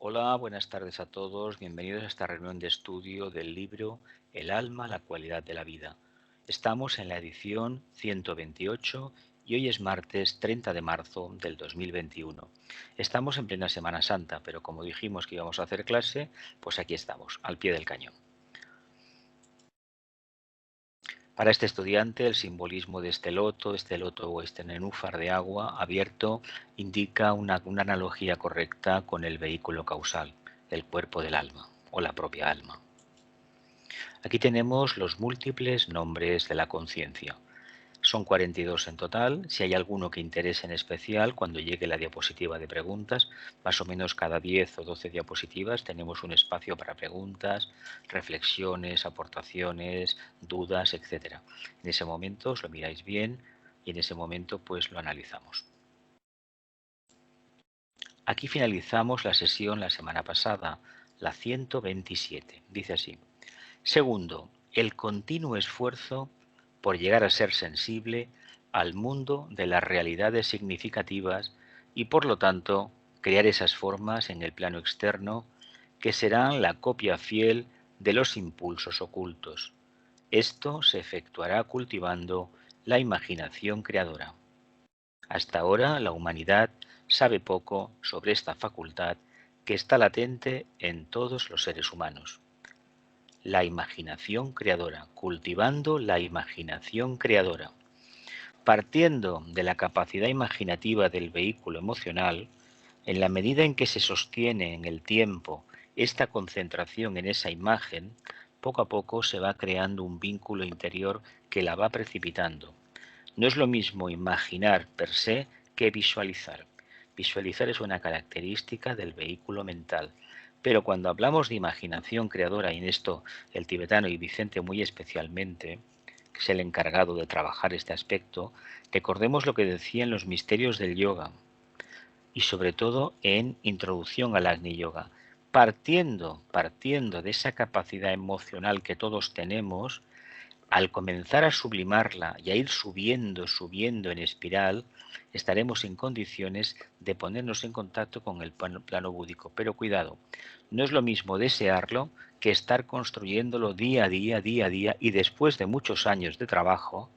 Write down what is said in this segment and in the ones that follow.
Hola, buenas tardes a todos. Bienvenidos a esta reunión de estudio del libro El alma, la cualidad de la vida. Estamos en la edición 128 y hoy es martes 30 de marzo del 2021. Estamos en plena Semana Santa, pero como dijimos que íbamos a hacer clase, pues aquí estamos, al pie del cañón. Para este estudiante, el simbolismo de este loto o este nenúfar de agua abierto, indica una analogía correcta con el vehículo causal, el cuerpo del alma o la propia alma. Aquí tenemos los múltiples nombres de la conciencia. Son 42 en total. Si hay alguno que interese en especial, cuando llegue la diapositiva de preguntas, más o menos cada 10 o 12 diapositivas tenemos un espacio para preguntas, reflexiones, aportaciones, dudas, etc. En ese momento os lo miráis bien y en ese momento pues lo analizamos. Aquí finalizamos la sesión la semana pasada, la 127. Dice así. Segundo, el continuo esfuerzo por llegar a ser sensible al mundo de las realidades significativas y por lo tanto crear esas formas en el plano externo que serán la copia fiel de los impulsos ocultos. Esto se efectuará cultivando la imaginación creadora. Hasta ahora la humanidad sabe poco sobre esta facultad que está latente en todos los seres humanos. La imaginación creadora, cultivando la imaginación creadora. Partiendo de la capacidad imaginativa del vehículo emocional, en la medida en que se sostiene en el tiempo esta concentración en esa imagen, poco a poco se va creando un vínculo interior que la va precipitando. No es lo mismo imaginar per se que visualizar. Visualizar es una característica del vehículo mental. Pero cuando hablamos de imaginación creadora, y en esto el tibetano y Vicente muy especialmente, que es el encargado de trabajar este aspecto, recordemos lo que decía en los misterios del yoga y sobre todo en Introducción al Agni Yoga. Partiendo de esa capacidad emocional que todos tenemos, al comenzar a sublimarla y a ir subiendo en espiral, estaremos en condiciones de ponernos en contacto con el plano búdico. Pero cuidado, no es lo mismo desearlo que estar construyéndolo día a día, y después de muchos años de trabajo,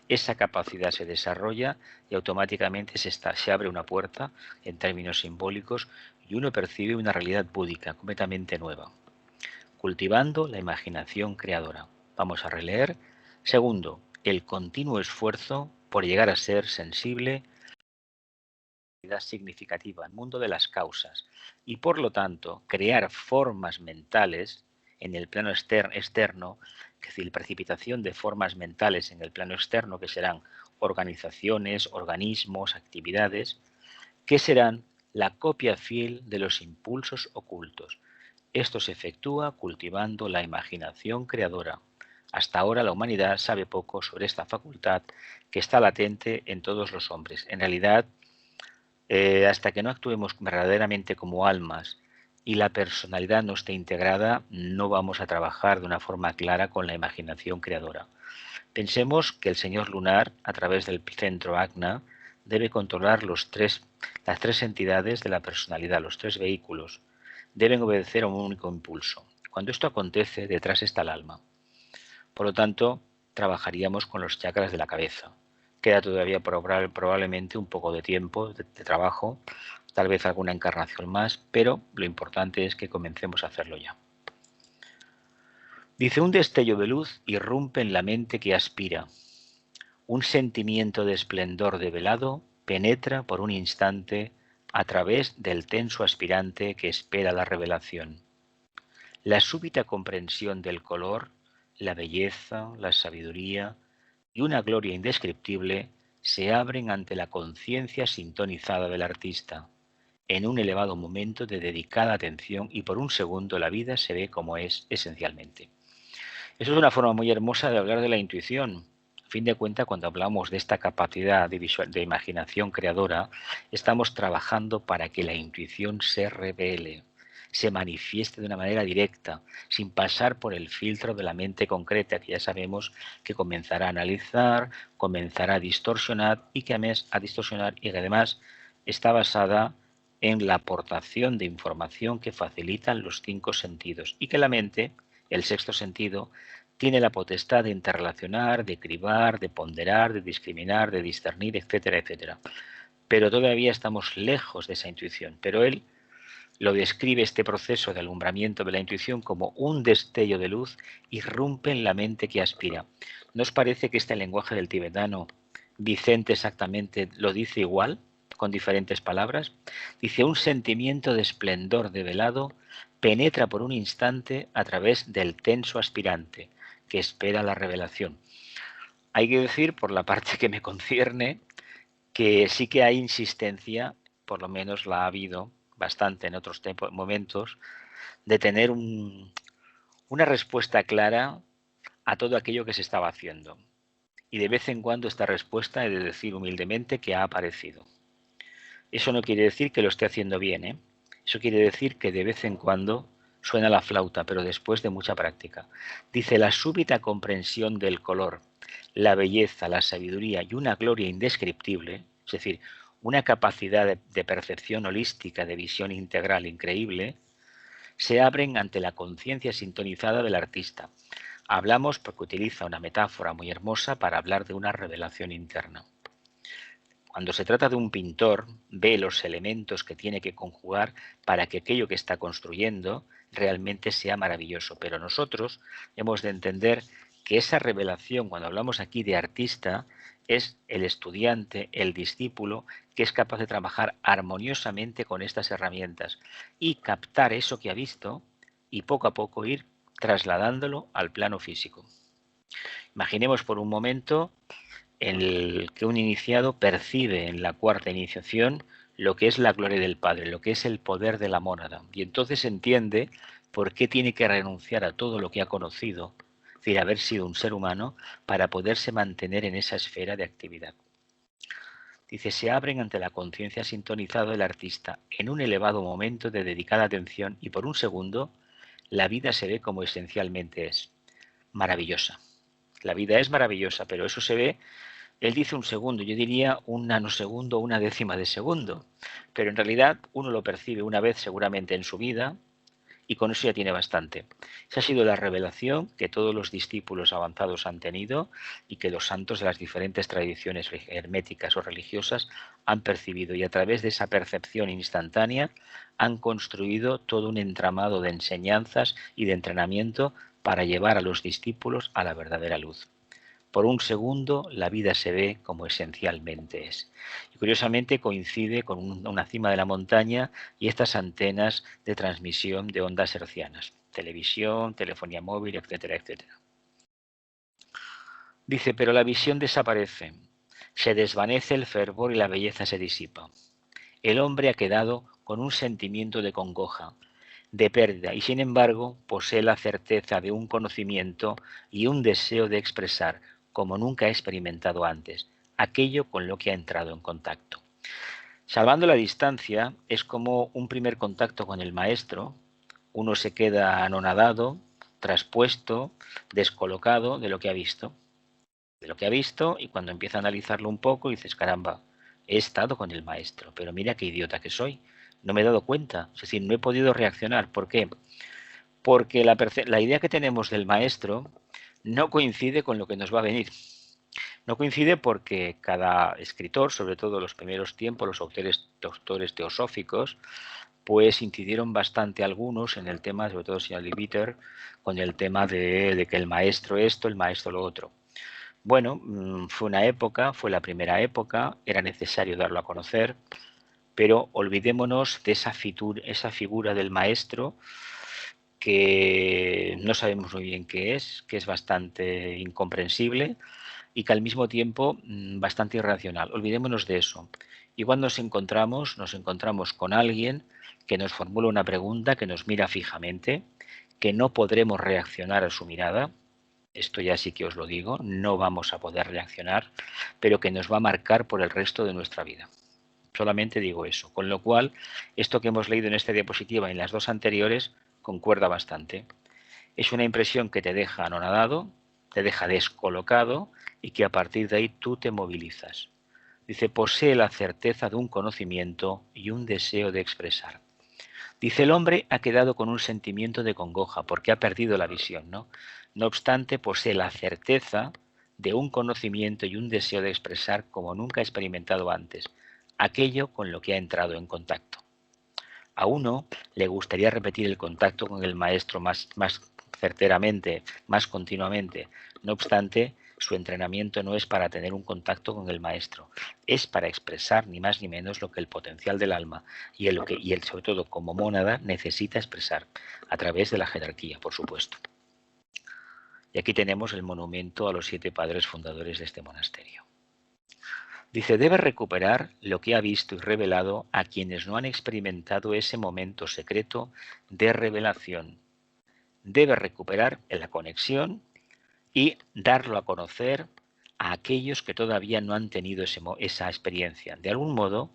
esa capacidad se desarrolla y automáticamente se abre una puerta en términos simbólicos y uno percibe una realidad búdica completamente nueva. Cultivando la imaginación creadora. Vamos a releer. Segundo, el continuo esfuerzo por llegar a ser sensible a la significativa, el mundo de las causas, y por lo tanto crear formas mentales en el plano externo, es decir, precipitación de formas mentales en el plano externo, que serán organizaciones, organismos, actividades, que serán la copia fiel de los impulsos ocultos. Esto se efectúa cultivando la imaginación creadora. Hasta ahora la humanidad sabe poco sobre esta facultad que está latente en todos los hombres. En realidad, hasta que no actuemos verdaderamente como almas y la personalidad no esté integrada, no vamos a trabajar de una forma clara con la imaginación creadora. Pensemos que el señor lunar, a través del centro Agna, debe controlar las tres entidades de la personalidad, los tres vehículos. Deben obedecer a un único impulso. Cuando esto acontece, detrás está el alma. Por lo tanto, trabajaríamos con los chakras de la cabeza. Queda todavía probablemente un poco de tiempo de trabajo, tal vez alguna encarnación más, pero lo importante es que comencemos a hacerlo ya. Dice, un destello de luz irrumpe en la mente que aspira. Un sentimiento de esplendor develado penetra por un instante a través del tenso aspirante que espera la revelación. La súbita comprensión del color, la belleza, la sabiduría y una gloria indescriptible se abren ante la conciencia sintonizada del artista, en un elevado momento de dedicada atención, y por un segundo la vida se ve como es esencialmente. Eso es una forma muy hermosa de hablar de la intuición. A fin de cuentas, cuando hablamos de esta capacidad de imaginación creadora, estamos trabajando para que la intuición se revele, se manifieste de una manera directa, sin pasar por el filtro de la mente concreta, que ya sabemos que comenzará a analizar, comenzará a distorsionar y que además está basada en la aportación de información que facilitan los 5 sentidos y que la mente, el sexto sentido, tiene la potestad de interrelacionar, de cribar, de ponderar, de discriminar, de discernir, etcétera, etcétera. Pero todavía estamos lejos de esa intuición. Pero él lo describe este proceso de alumbramiento de la intuición como un destello de luz irrumpe en la mente que aspira. ¿No os parece que este lenguaje del tibetano, Vicente exactamente lo dice igual, con diferentes palabras? Dice, un sentimiento de esplendor develado penetra por un instante a través del tenso aspirante que espera la revelación. Hay que decir, por la parte que me concierne, que sí que hay insistencia, por lo menos la ha habido bastante en otros momentos, de tener una respuesta clara a todo aquello que se estaba haciendo. Y de vez en cuando esta respuesta he de decir humildemente que ha aparecido. Eso no quiere decir que lo esté haciendo bien, ¿eh? Eso quiere decir que de vez en cuando suena la flauta, pero después de mucha práctica. Dice, la súbita comprensión del color, la belleza, la sabiduría y una gloria indescriptible, es decir, una capacidad de percepción holística, de visión integral increíble, se abren ante la conciencia sintonizada del artista. Hablamos porque utiliza una metáfora muy hermosa para hablar de una revelación interna. Cuando se trata de un pintor, ve los elementos que tiene que conjugar para que aquello que está construyendo realmente sea maravilloso. Pero nosotros hemos de entender que esa revelación, cuando hablamos aquí de artista, es el estudiante, el discípulo, que es capaz de trabajar armoniosamente con estas herramientas y captar eso que ha visto y poco a poco ir trasladándolo al plano físico. Imaginemos por un momento en el que un iniciado percibe en la cuarta iniciación lo que es la gloria del Padre, lo que es el poder de la mónada, y entonces entiende por qué tiene que renunciar a todo lo que ha conocido, es decir, haber sido un ser humano, para poderse mantener en esa esfera de actividad. Dice, se abren ante la conciencia sintonizada del artista en un elevado momento de dedicada atención y por un segundo la vida se ve como esencialmente es, maravillosa. La vida es maravillosa, pero eso se ve. Él dice un segundo, yo diría un nanosegundo o una décima de segundo, pero en realidad uno lo percibe una vez seguramente en su vida y con eso ya tiene bastante. Esa ha sido la revelación que todos los discípulos avanzados han tenido y que los santos de las diferentes tradiciones herméticas o religiosas han percibido, y a través de esa percepción instantánea han construido todo un entramado de enseñanzas y de entrenamiento para llevar a los discípulos a la verdadera luz. Por un segundo la vida se ve como esencialmente es. Y curiosamente coincide con una cima de la montaña y estas antenas de transmisión de ondas hercianas, televisión, telefonía móvil, etcétera, etcétera. Dice, pero la visión desaparece, se desvanece el fervor y la belleza se disipa. El hombre ha quedado con un sentimiento de congoja, de pérdida, y sin embargo posee la certeza de un conocimiento y un deseo de expresar, como nunca ha experimentado antes, aquello con lo que ha entrado en contacto. Salvando la distancia, es como un primer contacto con el maestro. Uno se queda anonadado, traspuesto, descolocado de lo que ha visto. De lo que ha visto, y cuando empieza a analizarlo un poco dices, caramba, he estado con el maestro, pero mira qué idiota que soy. No me he dado cuenta, es decir, no he podido reaccionar. ¿Por qué? Porque la idea que tenemos del maestro no coincide con lo que nos va a venir. No coincide porque cada escritor, sobre todo en los primeros tiempos, los autores teosóficos, pues incidieron bastante algunos en el tema, sobre todo el señor Levitter, con el tema de que el maestro esto, el maestro lo otro. Bueno, fue una época, fue la primera época, era necesario darlo a conocer, pero olvidémonos de esa figura del maestro que no sabemos muy bien qué es, que es bastante incomprensible y que al mismo tiempo bastante irracional. Olvidémonos de eso. Y cuando nos encontramos con alguien que nos formula una pregunta, que nos mira fijamente, que no podremos reaccionar a su mirada. Esto ya sí que os lo digo, no vamos a poder reaccionar, pero que nos va a marcar por el resto de nuestra vida. Solamente digo eso. Con lo cual, esto que hemos leído en esta diapositiva y en las dos anteriores concuerda bastante. Es una impresión que te deja anonadado, te deja descolocado y que a partir de ahí tú te movilizas. Dice, posee la certeza de un conocimiento y un deseo de expresar. Dice, el hombre ha quedado con un sentimiento de congoja porque ha perdido la visión, ¿no? No obstante, posee la certeza de un conocimiento y un deseo de expresar como nunca ha experimentado antes, aquello con lo que ha entrado en contacto. A uno le gustaría repetir el contacto con el maestro más certeramente, más continuamente. No obstante, su entrenamiento no es para tener un contacto con el maestro, es para expresar ni más ni menos lo que el potencial del alma y el sobre todo como mónada necesita expresar a través de la jerarquía, por supuesto. Y aquí tenemos el monumento a los 7 padres fundadores de este monasterio. Dice, debe recuperar lo que ha visto y revelado a quienes no han experimentado ese momento secreto de revelación. Debe recuperar la conexión y darlo a conocer a aquellos que todavía no han tenido esa experiencia. De algún modo,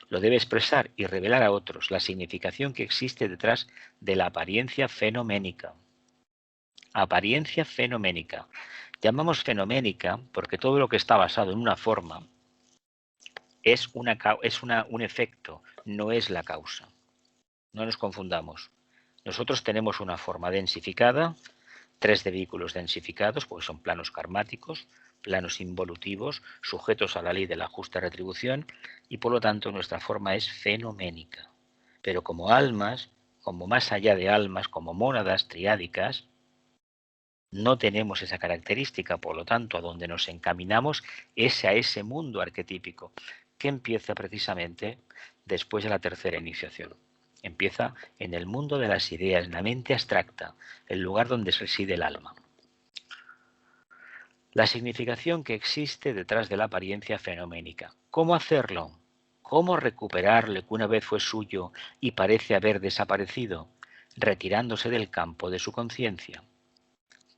lo debe expresar y revelar a otros la significación que existe detrás de la apariencia fenoménica. Apariencia fenoménica. Llamamos fenoménica porque todo lo que está basado en una forma es un efecto, no es la causa. No nos confundamos. Nosotros tenemos una forma densificada, 3 de vehículos densificados, porque son planos karmáticos, planos involutivos, sujetos a la ley de la justa retribución, y por lo tanto nuestra forma es fenoménica. Pero como almas, como más allá de almas, como mónadas triádicas, no tenemos esa característica, por lo tanto, a donde nos encaminamos es a ese mundo arquetípico, que empieza precisamente después de la tercera iniciación. Empieza en el mundo de las ideas, en la mente abstracta, el lugar donde reside el alma. La significación que existe detrás de la apariencia fenoménica. ¿Cómo hacerlo? ¿Cómo recuperar lo que una vez fue suyo y parece haber desaparecido, retirándose del campo de su conciencia?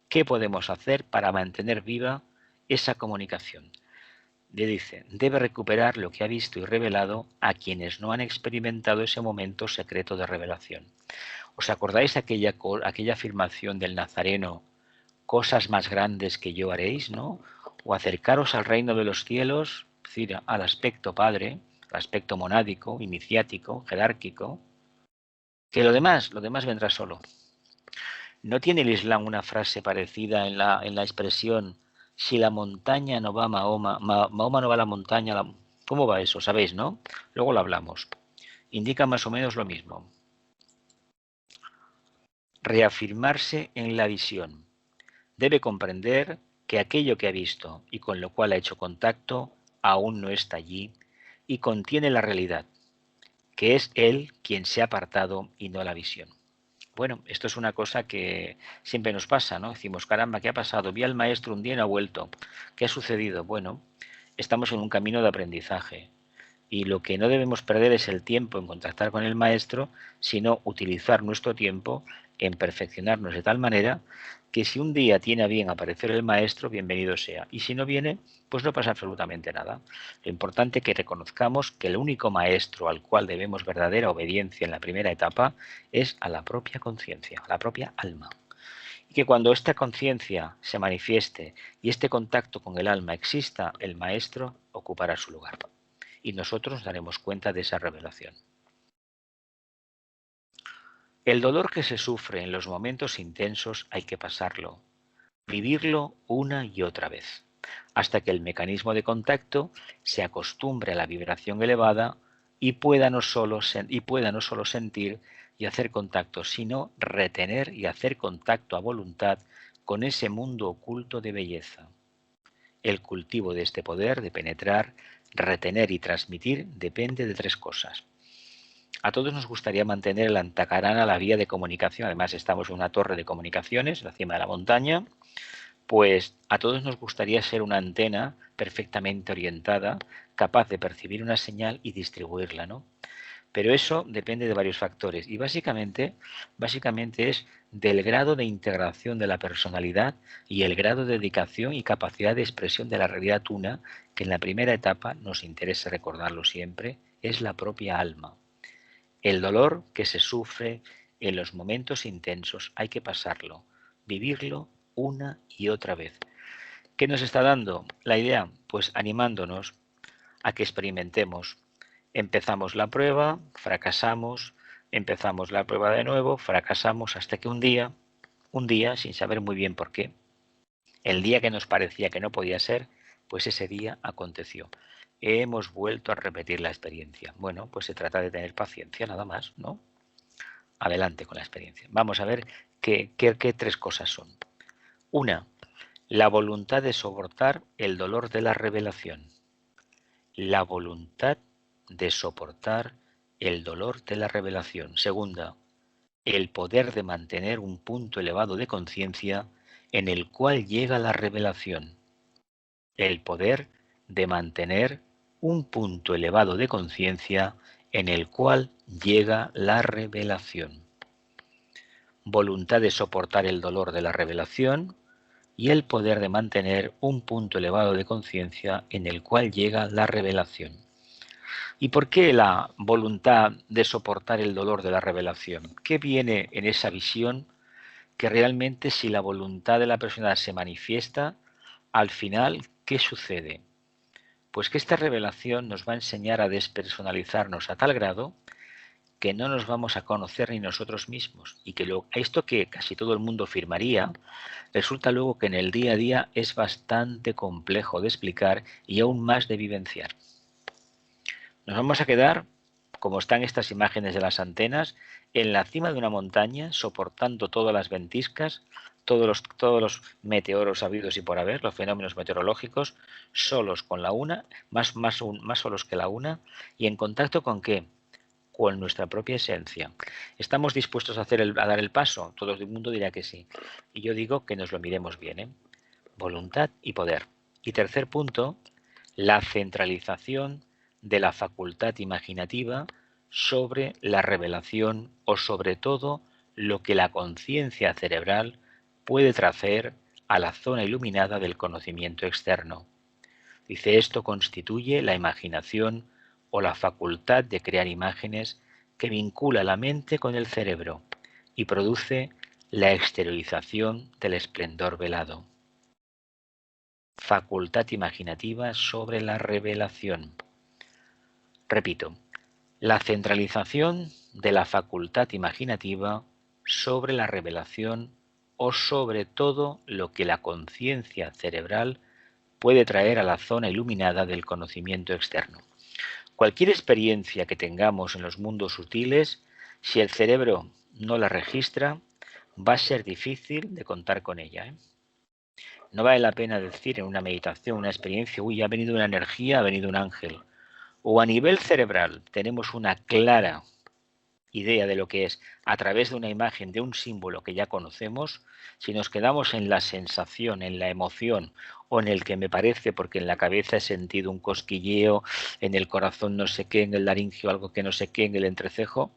¿Qué podemos hacer para mantener viva esa comunicación? Le dice, debe recuperar lo que ha visto y revelado a quienes no han experimentado ese momento secreto de revelación. ¿Os acordáis aquella afirmación del Nazareno, cosas más grandes que yo haréis, ¿no? O acercaros al reino de los cielos, es decir, al aspecto padre, al aspecto monádico, iniciático, jerárquico, que lo demás vendrá solo. ¿No tiene el Islam una frase parecida en la expresión si la montaña no va a Mahoma, Mahoma no va a la montaña? ¿Cómo va eso? ¿Sabéis, no? Luego lo hablamos. Indica más o menos lo mismo. Reafirmarse en la visión. Debe comprender que aquello que ha visto y con lo cual ha hecho contacto aún no está allí y contiene la realidad, que es él quien se ha apartado y no la visión. Bueno, esto es una cosa que siempre nos pasa, ¿no? Decimos, caramba, ¿qué ha pasado? Vi al maestro un día y no ha vuelto. ¿Qué ha sucedido? Bueno, estamos en un camino de aprendizaje y lo que no debemos perder es el tiempo en contactar con el maestro, sino utilizar nuestro tiempo en perfeccionarnos de tal manera que si un día tiene a bien aparecer el maestro, bienvenido sea. Y si no viene, pues no pasa absolutamente nada. Lo importante es que reconozcamos que el único maestro al cual debemos verdadera obediencia en la primera etapa es a la propia conciencia, a la propia alma. Y que cuando esta conciencia se manifieste y este contacto con el alma exista, el maestro ocupará su lugar. Y nosotros nos daremos cuenta de esa revelación. El dolor que se sufre en los momentos intensos hay que pasarlo, vivirlo una y otra vez, hasta que el mecanismo de contacto se acostumbre a la vibración elevada y pueda no solo sentir y hacer contacto, sino retener y hacer contacto a voluntad con ese mundo oculto de belleza. El cultivo de este poder de penetrar, retener y transmitir depende de 3 cosas. A todos nos gustaría mantener el Antacarana, la vía de comunicación. Además, estamos en una torre de comunicaciones, en la cima de la montaña. Pues a todos nos gustaría ser una antena perfectamente orientada, capaz de percibir una señal y distribuirla, ¿no? Pero eso depende de varios factores y básicamente es del grado de integración de la personalidad y el grado de dedicación y capacidad de expresión de la realidad una, que en la primera etapa, nos interesa recordarlo siempre, es la propia alma. El dolor que se sufre en los momentos intensos hay que pasarlo, vivirlo una y otra vez. ¿Qué nos está dando la idea? Pues animándonos a que experimentemos. Empezamos la prueba, fracasamos, empezamos la prueba de nuevo, fracasamos hasta que un día, sin saber muy bien por qué, el día que nos parecía que no podía ser, pues ese día aconteció. Hemos vuelto a repetir la experiencia. Bueno, pues se trata de tener paciencia nada más, ¿no? Adelante con la experiencia. Vamos a ver qué tres cosas son. Una, la voluntad de soportar el dolor de la revelación. La voluntad de soportar el dolor de la revelación. Segunda, el poder de mantener un punto elevado de conciencia en el cual llega la revelación. El poder de mantener un punto elevado de conciencia en el cual llega la revelación. Voluntad de soportar el dolor de la revelación y el poder de mantener un punto elevado de conciencia en el cual llega la revelación. ¿Y por qué la voluntad de soportar el dolor de la revelación? ¿Qué viene en esa visión? Que realmente si la voluntad de la persona se manifiesta, al final, ¿qué sucede? Pues que esta revelación nos va a enseñar a despersonalizarnos a tal grado que no nos vamos a conocer ni nosotros mismos y que esto que casi todo el mundo firmaría, resulta luego que en el día a día es bastante complejo de explicar y aún más de vivenciar. Nos vamos a quedar, como están estas imágenes de las antenas, en la cima de una montaña, soportando todas las ventiscas, todos los meteoros habidos y por haber, los fenómenos meteorológicos, solos con la una, más solos que la una, y en contacto con ¿qué? Con nuestra propia esencia. ¿Estamos dispuestos a dar el paso? Todo el mundo dirá que sí. Y yo digo que nos lo miremos bien, ¿eh? Voluntad y poder. Y tercer punto, la centralización de la facultad imaginativa sobre la revelación o sobre todo lo que la conciencia cerebral puede traer a la zona iluminada del conocimiento externo. Dice, esto constituye la imaginación o la facultad de crear imágenes que vincula la mente con el cerebro y produce la exteriorización del esplendor velado. Facultad imaginativa sobre la revelación. Repito, la centralización de la facultad imaginativa sobre la revelación o sobre todo lo que la conciencia cerebral puede traer a la zona iluminada del conocimiento externo. Cualquier experiencia que tengamos en los mundos sutiles, si el cerebro no la registra, va a ser difícil de contar con ella, ¿eh? No vale la pena decir en una meditación, una experiencia, uy, ha venido una energía, ha venido un ángel. O a nivel cerebral tenemos una clara idea de lo que es a través de una imagen, de un símbolo que ya conocemos. Si nos quedamos en la sensación, en la emoción o en el que me parece porque en la cabeza he sentido un cosquilleo, en el corazón no sé qué, en el laringio algo que no sé qué, en el entrecejo,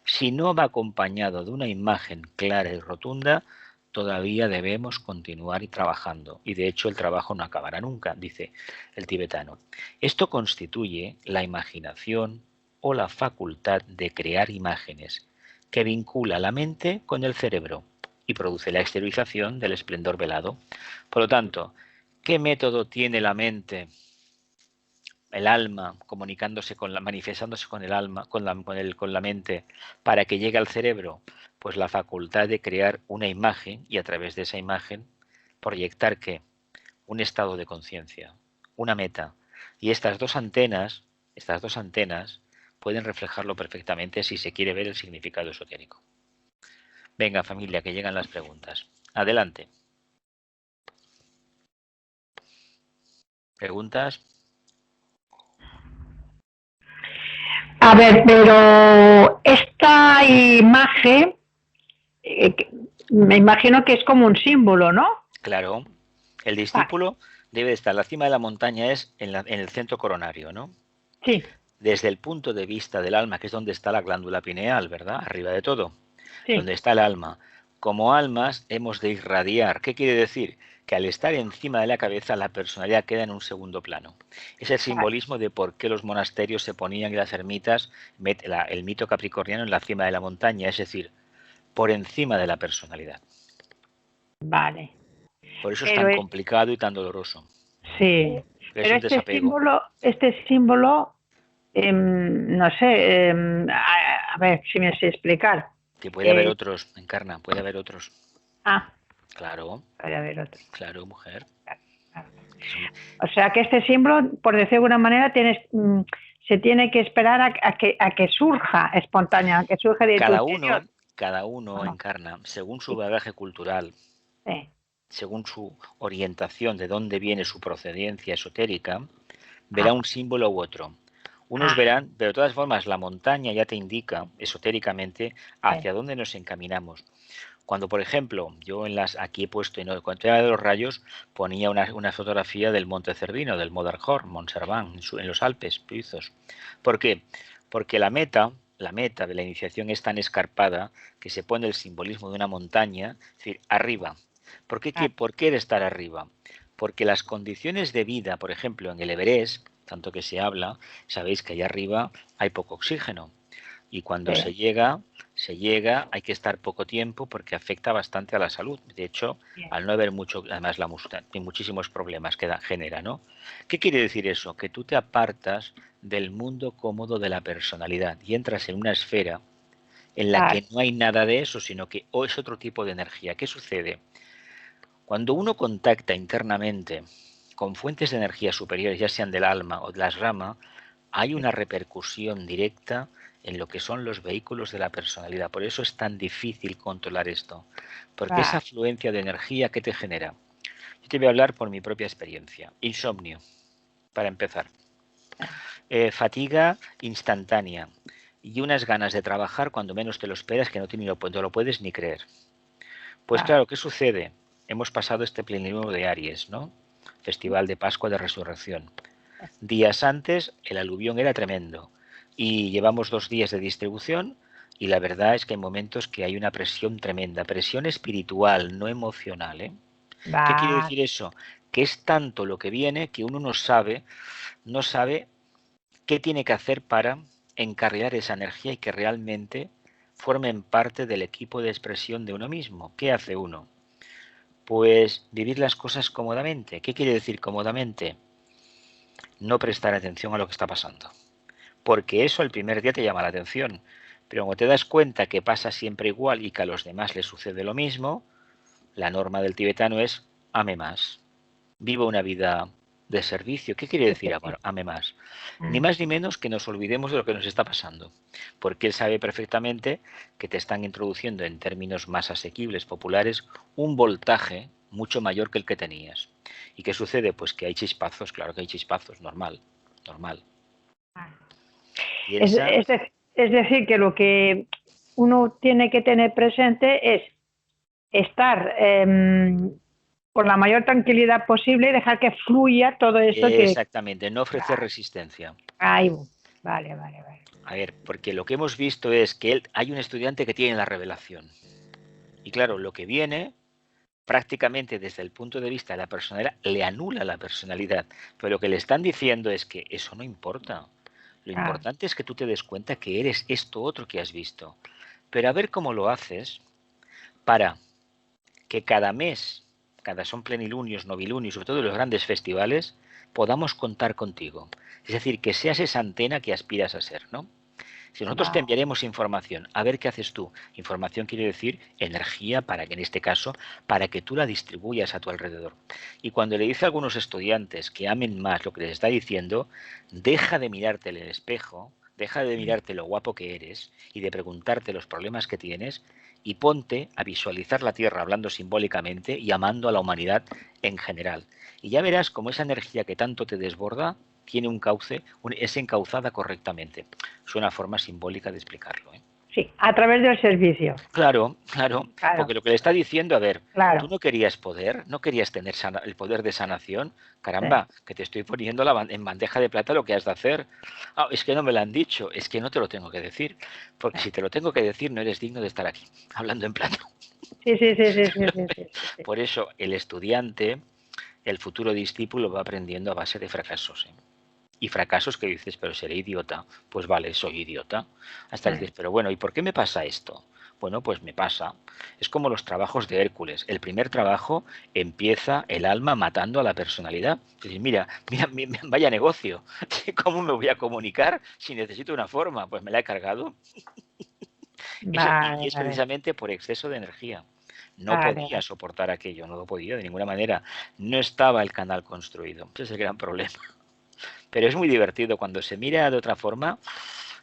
si no va acompañado de una imagen clara y rotunda, todavía debemos continuar y trabajando. Y de hecho el trabajo no acabará nunca, dice el tibetano. Esto constituye la imaginación o la facultad de crear imágenes que vincula la mente con el cerebro y produce la exteriorización del esplendor velado. Por lo tanto, ¿qué método tiene la mente, el alma, manifestándose con el alma, con la mente, para que llegue al cerebro? Pues la facultad de crear una imagen y a través de esa imagen proyectar ¿qué? Un estado de conciencia, una meta. Y estas dos antenas pueden reflejarlo perfectamente si se quiere ver el significado esotérico. Venga, familia, que llegan las preguntas. Adelante. ¿Preguntas? A ver, pero esta imagen, me imagino que es como un símbolo, ¿no? Claro. El discípulo debe estar, la cima de la montaña es en el centro coronario, ¿no? Sí. Desde el punto de vista del alma, que es donde está la glándula pineal, ¿verdad? Arriba de todo. Sí. Donde está el alma. Como almas hemos de irradiar. ¿Qué quiere decir? Que al estar encima de la cabeza la personalidad queda en un segundo plano. Es el simbolismo de por qué los monasterios se ponían y las ermitas, el mito capricorniano en la cima de la montaña, es decir, por encima de la personalidad. Vale. Por eso es tan complicado y tan doloroso. Sí, porque es Pero un desapego. este símbolo, no sé, a ver si me sé explicar. Que puede haber Eh, otros, Encarna, puede haber otros. ah, Claro, puede haber otro. claro, mujer. Claro, claro. Es un- O sea que este símbolo, por decir de alguna manera, se tiene que esperar a que surja espontánea, a que surja de tu Cada interior. uno, cada uno Bueno, encarna, según su sí, bagaje cultural, sí. según su orientación, de dónde viene su procedencia esotérica, verá Ah, un símbolo u otro. Unos ah, verán, pero de todas formas la montaña ya te indica esotéricamente sí, hacia dónde nos encaminamos. Cuando, por ejemplo, yo aquí he puesto, en el tema de los rayos, ponía una fotografía del Monte Cervino, del Matterhorn, Montserván, en los Alpes suizos. ¿Por qué? Porque la meta de la iniciación es tan escarpada que se pone el simbolismo de una montaña, es decir, arriba. ah, ¿Por qué estar arriba? Porque las condiciones de vida, por ejemplo, en el Everest, tanto que se habla, sabéis que allá arriba hay poco oxígeno. Y cuando sí, se llega, hay que estar poco tiempo porque afecta bastante a la salud. De hecho, bien. al no haber mucho, además tiene muchísimos problemas que genera, ¿no? ¿Qué quiere decir eso? Que tú te apartas del mundo cómodo de la personalidad y entras en una esfera en la Claro, que no hay nada de eso, sino que es otro tipo de energía. ¿Qué sucede? Cuando uno contacta internamente con fuentes de energía superiores, ya sean del alma o de las ramas, hay sí, una repercusión directa en lo que son los vehículos de la personalidad. Por eso es tan difícil controlar esto. Porque esa claro. afluencia de energía, ¿qué te genera? Yo te voy a hablar por mi propia experiencia. Insomnio, para empezar. Fatiga instantánea. Y unas ganas de trabajar cuando menos te lo esperas que no lo puedes ni creer. Pues Claro. claro, ¿qué sucede? Hemos pasado este plenilunio de Aries, ¿no? Festival de Pascua de Resurrección. Días antes el aluvión era tremendo y llevamos 2 días de distribución y la verdad es que hay momentos que hay una presión tremenda, presión espiritual, no emocional, ¿eh? ¿Qué quiere Va, decir eso? Que es tanto lo que viene que uno no sabe qué tiene que hacer para encarrilar esa energía y que realmente formen parte del equipo de expresión de uno mismo. ¿Qué hace uno? Pues vivir las cosas cómodamente. ¿Qué quiere decir cómodamente? No prestar atención a lo que está pasando. Porque eso el primer día te llama la atención. Pero cuando te das cuenta que pasa siempre igual y que a los demás les sucede lo mismo, la norma del tibetano es ame más. Viva una vida de servicio. ¿Qué quiere sí, decir sí, amor? sí. Ame más? Ni Mm. más ni menos que nos olvidemos de lo que nos está pasando. Porque él sabe perfectamente que te están introduciendo en términos más asequibles, populares, un voltaje mucho mayor que el que tenías. ¿Y qué sucede? Pues que hay chispazos, claro que hay chispazos, normal, normal. Es, Piensa, es, es decir, que lo que uno tiene que tener presente es estar con la mayor tranquilidad posible y dejar que fluya todo esto que... exactamente, no ofrecer resistencia. Ay, vale, vale, vale. A ver, porque lo que hemos visto es que hay un estudiante que tiene la revelación. Y claro, lo que viene prácticamente desde el punto de vista de la personalidad le anula la personalidad. Pero lo que le están diciendo es que eso no importa. Lo Ah, importante es que tú te des cuenta que eres esto otro que has visto. Pero a ver cómo lo haces para que cada mes, cada son plenilunios, novilunios, sobre todo los grandes festivales, podamos contar contigo. Es decir, que seas esa antena que aspiras a ser, ¿no? Si nosotros te va. enviaremos información, a ver qué haces tú. Información quiere decir energía para que en este caso, para que tú la distribuyas a tu alrededor. Y cuando le dice a algunos estudiantes que amen más lo que les está diciendo, deja de mirarte en el espejo, deja de mirarte lo guapo que eres y de preguntarte los problemas que tienes y ponte a visualizar la Tierra hablando simbólicamente y amando a la humanidad en general. Y ya verás cómo esa energía que tanto te desborda tiene un cauce, es encauzada correctamente. Es una forma simbólica de explicarlo, ¿eh? Sí, a través del servicio. Claro, claro, Claro, porque lo que le está diciendo, a ver, tú claro. no querías poder, no querías tener el poder de sanación, Sí. caramba, que te estoy poniendo en bandeja de plata lo que has de hacer. Ah, es que no me lo han dicho, es que no te lo tengo que decir, porque si te lo tengo que decir no eres digno de estar aquí, hablando en plata. Sí, sí, sí, sí, sí, sí, sí, sí, sí. Por eso el estudiante, el futuro discípulo va aprendiendo a base de fracasos, ¿eh? Y fracasos que dices, pero seré idiota. Pues vale, soy idiota. Hasta que dices, pero bueno, ¿y por qué me pasa esto? Bueno, pues me pasa. Es como los trabajos de Hércules. El primer trabajo empieza el alma matando a la personalidad. Es decir, mira, vaya negocio. ¿Cómo me voy a comunicar si necesito una forma? Pues me la he cargado. Y Vale, es vale, precisamente por exceso de energía. No vale, podía soportar aquello, no lo podía de ninguna manera. No estaba el canal construido. Ese es el gran problema. Pero es muy divertido cuando se mira de otra forma.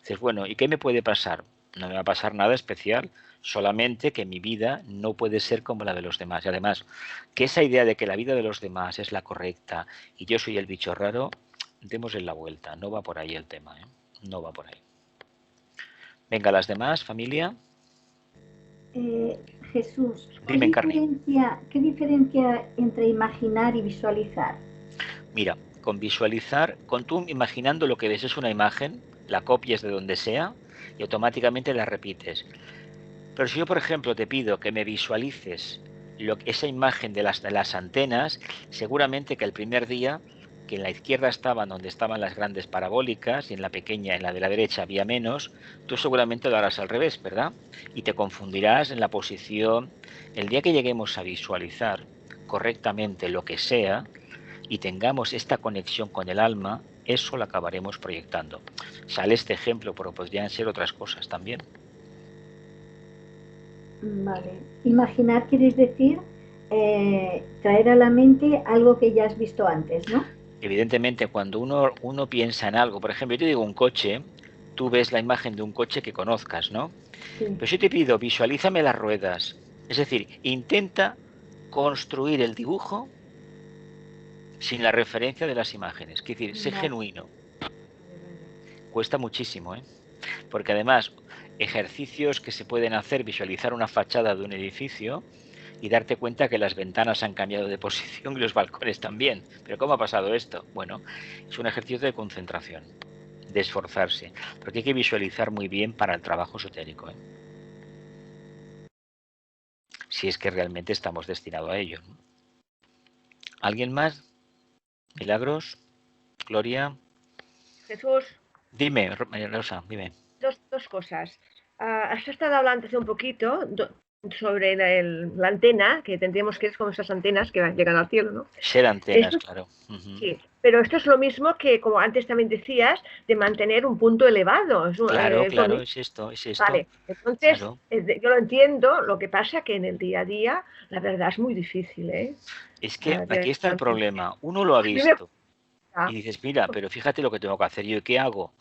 Dices, bueno, ¿y qué me puede pasar? No me va a pasar nada especial, solamente que mi vida no puede ser como la de los demás. Y además, que esa idea de que la vida de los demás es la correcta y yo soy el bicho raro, démosle la vuelta. No va por ahí el tema, ¿eh? No va por ahí. Venga, las demás, familia. Jesús, Dime, Encarni. ¿qué diferencia entre imaginar y visualizar? Mira, con visualizar, con tú imaginando lo que ves es una imagen, la copias de donde sea y automáticamente la repites. Pero si yo, por ejemplo, te pido que me visualices esa imagen de las antenas, seguramente que el primer día, que en la izquierda estaban donde estaban las grandes parabólicas y en la pequeña, en la de la derecha, había menos, tú seguramente lo harás al revés, ¿verdad? Y te confundirás en la posición. El día que lleguemos a visualizar correctamente lo que sea y tengamos esta conexión con el alma, eso lo acabaremos proyectando. Sale este ejemplo, pero podrían ser otras cosas también. Vale. Imaginar quieres decir traer a la mente algo que ya has visto antes, ¿no? Evidentemente, cuando uno piensa en algo, por ejemplo, yo te digo un coche, tú ves la imagen de un coche que conozcas, ¿no? Sí. Pero si te pido, visualízame las ruedas. Es decir, intenta construir el dibujo sin la referencia de las imágenes. Es decir, sé Vale. genuino. Cuesta muchísimo, ¿eh? Porque además, ejercicios que se pueden hacer, visualizar una fachada de un edificio y darte cuenta que las ventanas han cambiado de posición y los balcones también. ¿Pero cómo ha pasado esto? Bueno, es un ejercicio de concentración, de esforzarse, porque hay que visualizar muy bien para el trabajo esotérico, ¿eh? Si es que realmente estamos destinados a ello, ¿no? ¿Alguien más? ¿Milagros? ¿Gloria? Jesús, Dime, Rosa, dime. dos cosas. Has estado hablando hace un poquito sobre la antena, que tendríamos que es como esas antenas que llegan al cielo, ¿no? Ser antenas, Esto, claro. sí, pero esto es lo mismo que, como antes también decías, de mantener un punto elevado. Claro, Es lo claro, mismo. es esto, Vale, entonces claro. yo lo entiendo, lo que pasa que en el día a día la verdad es muy difícil, ¿eh? Es que aquí está el problema. Uno lo ha A mí me visto y gusta. dices, mira, pero fíjate lo que tengo que hacer yo y qué hago.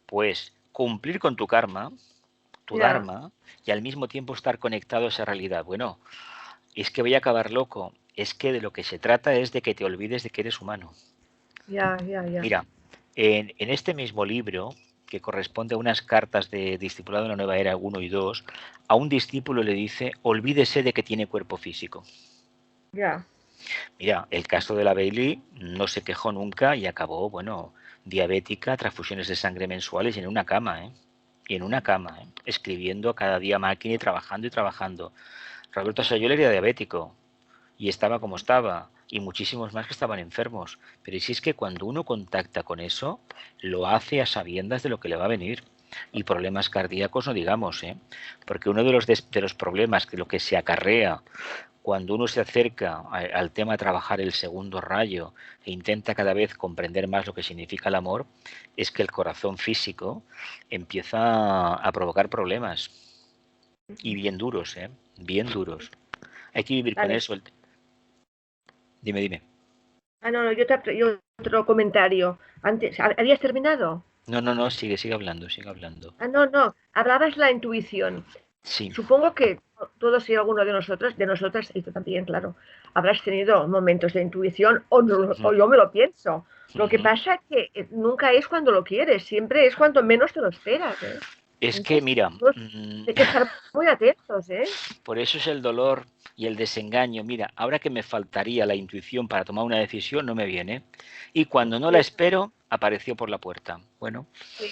Pues cumplir con tu karma, tu Ya, dharma, y al mismo tiempo estar conectado a esa realidad. Bueno, es que voy a acabar loco. Es que de lo que se trata es de que te olvides de que eres humano. ya. Mira, en este mismo libro, que corresponde a unas cartas de Discipulado en la Nueva Era 1 y 2, a un discípulo le dice, olvídese de que tiene cuerpo físico. Ya. Mira, el caso de la Bailey no se quejó nunca y acabó, bueno, diabética, transfusiones de sangre mensuales y en una cama, ¿eh? Y en una cama, ¿eh? Escribiendo cada día máquina y trabajando y trabajando. Roberto Sayol era diabético y estaba como estaba, y muchísimos más que estaban enfermos. Pero si es que cuando uno contacta con eso, lo hace a sabiendas de lo que le va a venir. Y problemas cardíacos no digamos, ¿eh? Porque uno de los problemas que lo que se acarrea cuando uno se acerca al tema de trabajar el segundo rayo e intenta cada vez comprender más lo que significa el amor, es que el corazón físico empieza a provocar problemas. Y bien duros, ¿eh? Bien duros. Hay que vivir con Vale. eso. Dime. No, yo otro comentario. Antes, ¿habías terminado? No, sigue hablando, sigue hablando. No. Hablabas la intuición. Sí. Supongo que todos y alguno de nosotras, y tú también, claro, habrás tenido momentos de intuición o yo me lo pienso. Lo que pasa es que nunca es cuando lo quieres, siempre es cuando menos te lo esperas, ¿eh? Es que, Entonces, mira, hay que estar muy atentos, ¿eh? por eso es el dolor y el desengaño. Mira, ahora que me faltaría la intuición para tomar una decisión, no me viene. Y cuando no la Sí, espero, apareció por la puerta. Bueno, sí.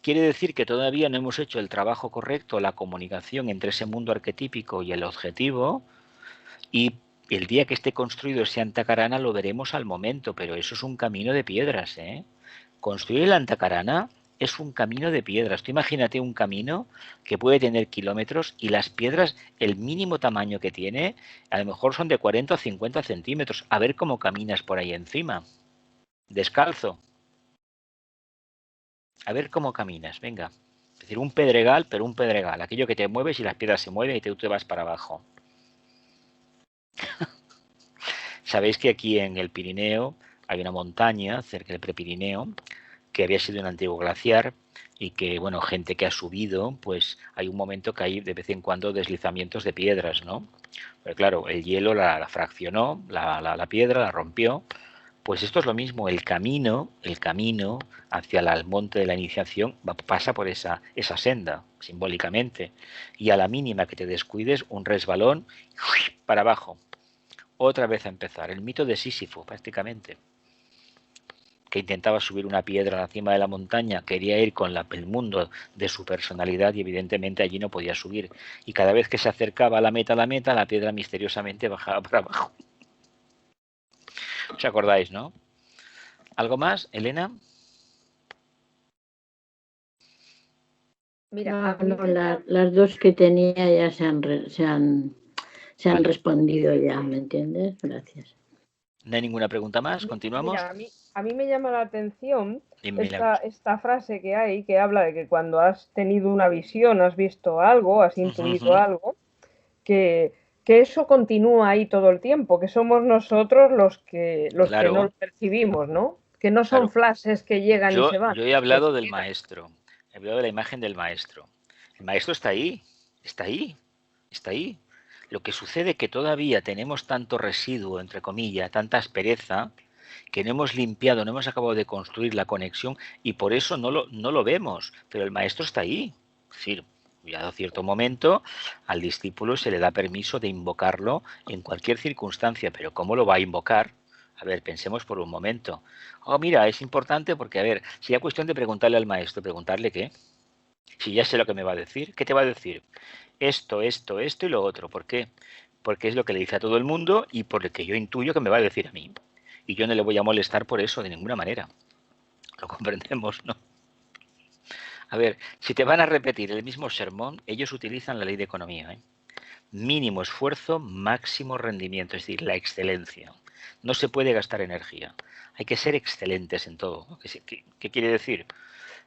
quiere decir que todavía no hemos hecho el trabajo correcto, la comunicación entre ese mundo arquetípico y el objetivo. Y el día que esté construido ese Antakarana lo veremos al momento, pero eso es un camino de piedras, ¿eh? Construir el Antakarana es un camino de piedras. Tú imagínate un camino que puede tener kilómetros y las piedras, el mínimo tamaño que tiene, a lo mejor son de 40 o 50 centímetros. A ver cómo caminas por ahí encima, descalzo. A ver cómo caminas, venga. Es decir, un pedregal, pero un pedregal. Aquello que te mueves y las piedras se mueven y tú te vas para abajo. Sabéis que aquí en el Pirineo hay una montaña, cerca del Prepirineo, que había sido un antiguo glaciar y que, bueno, gente que ha subido, pues hay un momento que hay de vez en cuando deslizamientos de piedras, ¿no? Pero claro, el hielo la fraccionó, la piedra la rompió. Pues esto es lo mismo, el camino hacia el monte de la iniciación pasa por esa senda, simbólicamente. Y a la mínima que te descuides, un resbalón, para abajo. Otra vez a empezar. El mito de Sísifo, prácticamente. Que intentaba subir una piedra a la cima de la montaña, quería ir con el mundo de su personalidad y evidentemente allí no podía subir. Y cada vez que se acercaba a la meta, la piedra misteriosamente bajaba para abajo. ¿Os acordáis, no? ¿Algo más, Elena? Mira, las dos que tenía ya se han respondido ya, ¿me entiendes? Gracias. ¿No hay ninguna pregunta más? ¿Continuamos? Mira, a mí me llama la atención esta frase que hay, que habla de que cuando has tenido una visión, has visto algo, has intuido algo, que eso continúa ahí todo el tiempo, que somos nosotros los que no lo percibimos, ¿no? Que no son flashes que llegan y se van. Yo he hablado del maestro, he hablado de la imagen del maestro. El maestro está ahí, está ahí, está ahí. Lo que sucede es que todavía tenemos tanto residuo, entre comillas, tanta aspereza, que no hemos limpiado, no hemos acabado de construir la conexión y por eso no lo vemos. Pero el maestro está ahí. Es decir, a cierto momento al discípulo se le da permiso de invocarlo en cualquier circunstancia, pero ¿cómo lo va a invocar? A ver, pensemos por un momento. Oh, mira, es importante porque, a ver, sería cuestión de preguntarle al maestro, ¿preguntarle qué? Si ya sé lo que me va a decir, ¿qué te va a decir? Esto y lo otro. ¿Por qué? Porque es lo que le dice a todo el mundo y por lo que yo intuyo que me va a decir a mí. Y yo no le voy a molestar por eso de ninguna manera. Lo comprendemos, ¿no? A ver, si te van a repetir el mismo sermón, ellos utilizan la ley de economía, ¿eh? Mínimo esfuerzo, máximo rendimiento, es decir, la excelencia. No se puede gastar energía. Hay que ser excelentes en todo. ¿Qué quiere decir?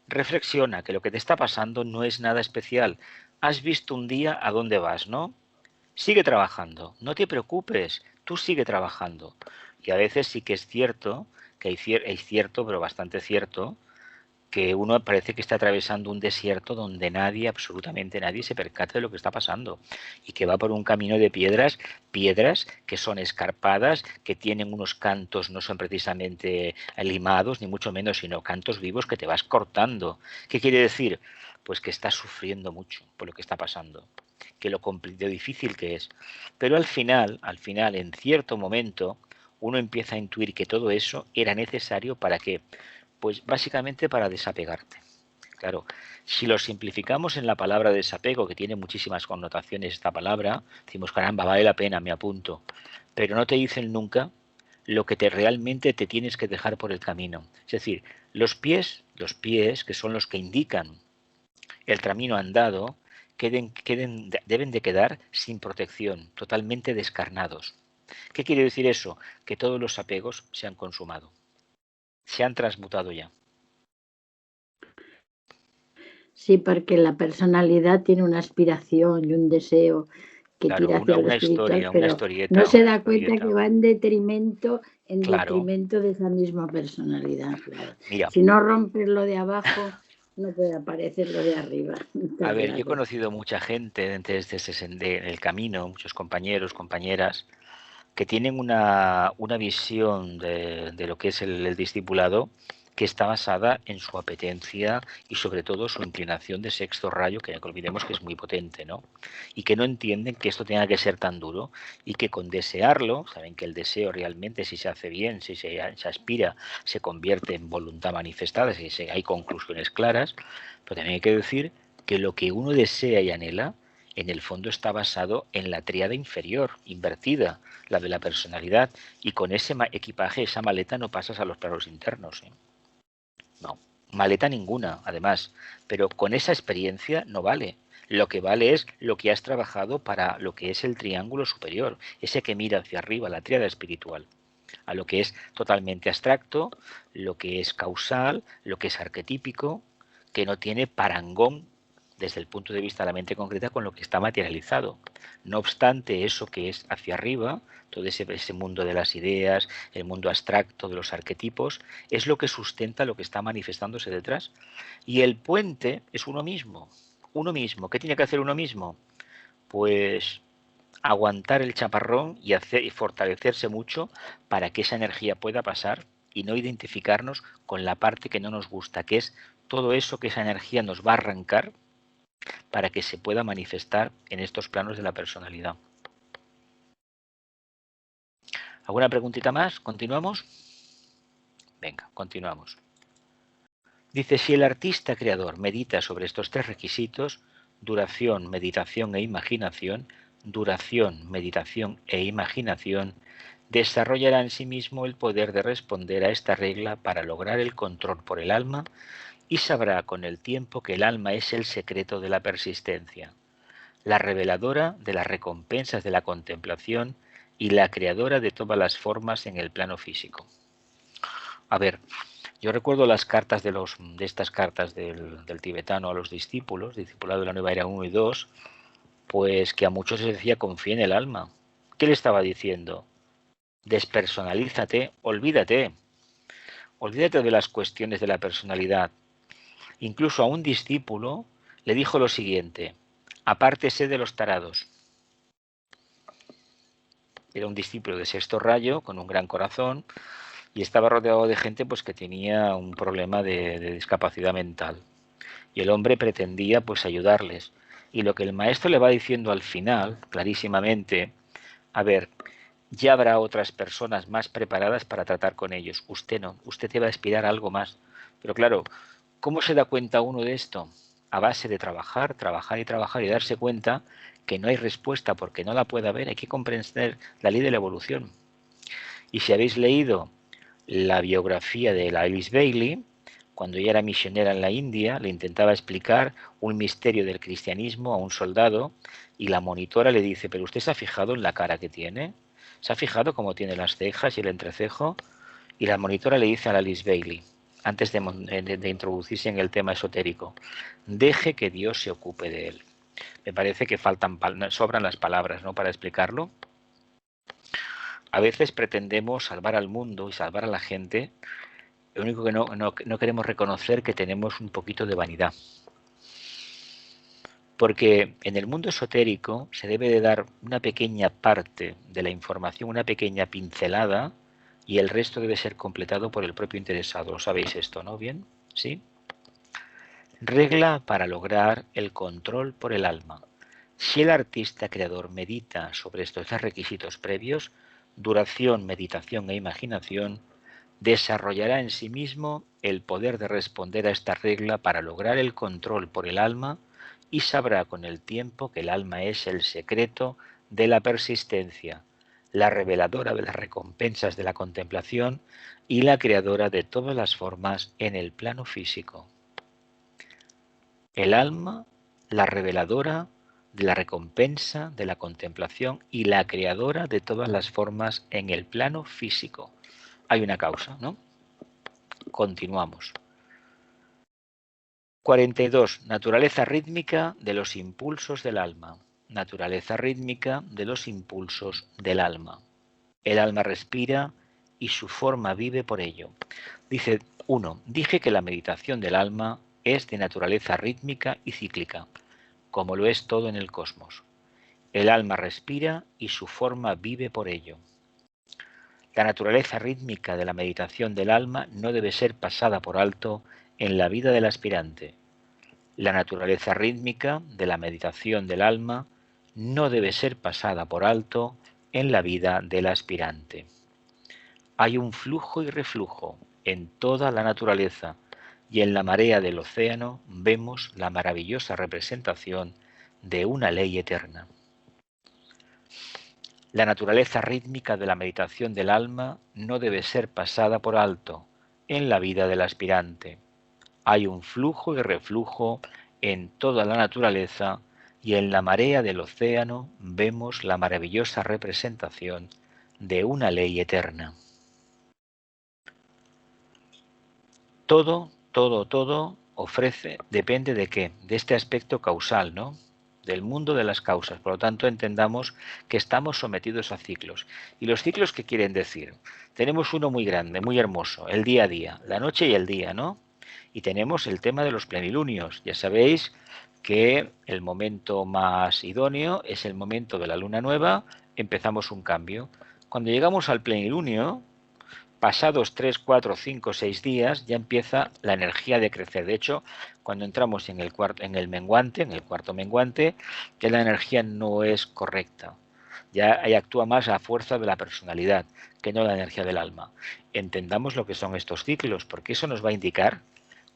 Reflexiona que lo que te está pasando no es nada especial. Has visto un día a dónde vas, ¿no? Sigue trabajando, no te preocupes, tú sigue trabajando. Y a veces sí que es cierto, pero bastante cierto, que uno parece que está atravesando un desierto donde nadie, absolutamente nadie, se percata de lo que está pasando y que va por un camino de piedras que son escarpadas, que tienen unos cantos, no son precisamente limados, ni mucho menos, sino cantos vivos que te vas cortando. ¿Qué quiere decir? Pues que estás sufriendo mucho por lo que está pasando, que lo difícil que es. Pero al final, en cierto momento, uno empieza a intuir que todo eso era necesario para que, pues básicamente para desapegarte. Claro, si lo simplificamos en la palabra desapego, que tiene muchísimas connotaciones esta palabra, decimos, caramba, vale la pena, me apunto. Pero no te dicen nunca lo que realmente te tienes que dejar por el camino. Es decir, los pies, que son los que indican el camino andado, deben de quedar sin protección, totalmente descarnados. ¿Qué quiere decir eso? Que todos los apegos se han consumado. Se han transmutado ya. Sí, porque la personalidad tiene una aspiración y un deseo que tira hacia lo espiritual, pero no se da cuenta que va en detrimento de esa misma personalidad. Claro. Mira, si no rompes lo de abajo, no puede aparecer lo de arriba. A ver, yo he conocido mucha gente en el camino, muchos compañeros, compañeras, que tienen una visión de lo que es el discipulado que está basada en su apetencia y sobre todo su inclinación de sexto rayo, que no olvidemos que es muy potente, ¿no? Y que no entienden que esto tenga que ser tan duro y que con desearlo, saben que el deseo realmente, si se hace bien, si se aspira, se convierte en voluntad manifestada, si hay conclusiones claras, pero también hay que decir que lo que uno desea y anhela, en el fondo está basado en la tríada inferior, invertida, la de la personalidad, y con ese equipaje, esa maleta, no pasas a los planos internos, ¿eh? No. maleta ninguna, además, pero con esa experiencia no vale. Lo que vale es lo que has trabajado para lo que es el triángulo superior, ese que mira hacia arriba, la tríada espiritual, a lo que es totalmente abstracto, lo que es causal, lo que es arquetípico, que no tiene parangón desde el punto de vista de la mente concreta con lo que está materializado. No obstante, eso que es hacia arriba, todo ese mundo de las ideas, el mundo abstracto de los arquetipos, es lo que sustenta lo que está manifestándose detrás. Y el puente es uno mismo. Uno mismo. ¿Qué tiene que hacer uno mismo? Pues aguantar el chaparrón y fortalecerse mucho para que esa energía pueda pasar y no identificarnos con la parte que no nos gusta, que es todo eso que esa energía nos va a arrancar para que se pueda manifestar en estos planos de la personalidad. ¿Alguna preguntita más? ¿Continuamos? Venga, continuamos. Dice, si el artista creador medita sobre estos tres requisitos, duración, meditación e imaginación, desarrollará en sí mismo el poder de responder a esta regla para lograr el control por el alma y sabrá con el tiempo que el alma es el secreto de la persistencia, la reveladora de las recompensas de la contemplación y la creadora de todas las formas en el plano físico. A ver, yo recuerdo las cartas de estas cartas del tibetano a los discípulos, discipulado de la Nueva Era 1 y 2, pues que a muchos les decía confía en el alma. ¿Qué le estaba diciendo? Despersonalízate, olvídate de las cuestiones de la personalidad. Incluso a un discípulo le dijo lo siguiente, apártese de los tarados. Era un discípulo de sexto rayo, con un gran corazón, y estaba rodeado de gente pues que tenía un problema de discapacidad mental. Y el hombre pretendía pues ayudarles. Y lo que el maestro le va diciendo al final, clarísimamente, a ver, ya habrá otras personas más preparadas para tratar con ellos. Usted no, usted te va a aspirar a algo más. Pero claro, ¿cómo se da cuenta uno de esto? A base de trabajar y darse cuenta que no hay respuesta porque no la puede haber. Hay que comprender la ley de la evolución. Y si habéis leído la biografía de la Alice Bailey, cuando ella era misionera en la India, le intentaba explicar un misterio del cristianismo a un soldado y la monitora le dice, ¿pero usted se ha fijado en la cara que tiene? ¿Se ha fijado cómo tiene las cejas y el entrecejo? Y la monitora le dice a la Alice Bailey, antes de introducirse en el tema esotérico, deje que Dios se ocupe de él. Me parece que sobran las palabras, ¿no?, para explicarlo. A veces pretendemos salvar al mundo y salvar a la gente. Lo único que no queremos reconocer que tenemos un poquito de vanidad. Porque en el mundo esotérico se debe de dar una pequeña parte de la información, una pequeña pincelada, y el resto debe ser completado por el propio interesado. ¿Lo sabéis esto, no? ¿Bien? ¿Sí? Regla para lograr el control por el alma. Si el artista creador medita sobre estos tres requisitos previos, duración, meditación e imaginación, desarrollará en sí mismo el poder de responder a esta regla para lograr el control por el alma y sabrá con el tiempo que el alma es el secreto de la persistencia, la reveladora de las recompensas de la contemplación y la creadora de todas las formas en el plano físico. El alma, la reveladora de la recompensa de la contemplación y la creadora de todas las formas en el plano físico. Hay una causa, ¿no? Continuamos. 42. Naturaleza rítmica de los impulsos del alma. Naturaleza rítmica de los impulsos del alma. El alma respira y su forma vive por ello. Dice 1. Dije que la meditación del alma es de naturaleza rítmica y cíclica, como lo es todo en el cosmos. El alma respira y su forma vive por ello. La naturaleza rítmica de la meditación del alma no debe ser pasada por alto en la vida del aspirante. La naturaleza rítmica de la meditación del alma no debe ser pasada por alto en la vida del aspirante. Hay un flujo y reflujo en toda la naturaleza y en la marea del océano vemos la maravillosa representación de una ley eterna. La naturaleza rítmica de la meditación del alma no debe ser pasada por alto en la vida del aspirante. Hay un flujo y reflujo en toda la naturaleza y en la marea del océano vemos la maravillosa representación de una ley eterna. Todo ofrece, depende de qué, de este aspecto causal, ¿no? Del mundo de las causas. Por lo tanto, entendamos que estamos sometidos a ciclos. ¿Y los ciclos qué quieren decir? Tenemos uno muy grande, muy hermoso, el día a día, la noche y el día, ¿no? Y tenemos el tema de los plenilunios. Ya sabéis que el momento más idóneo es el momento de la luna nueva, empezamos un cambio. Cuando llegamos al plenilunio, pasados 3, 4, 5, 6 días ya empieza la energía de crecer. De hecho, cuando entramos en el cuarto menguante, ya la energía no es correcta. Ya ahí actúa más la fuerza de la personalidad que no la energía del alma. Entendamos lo que son estos ciclos, porque eso nos va a indicar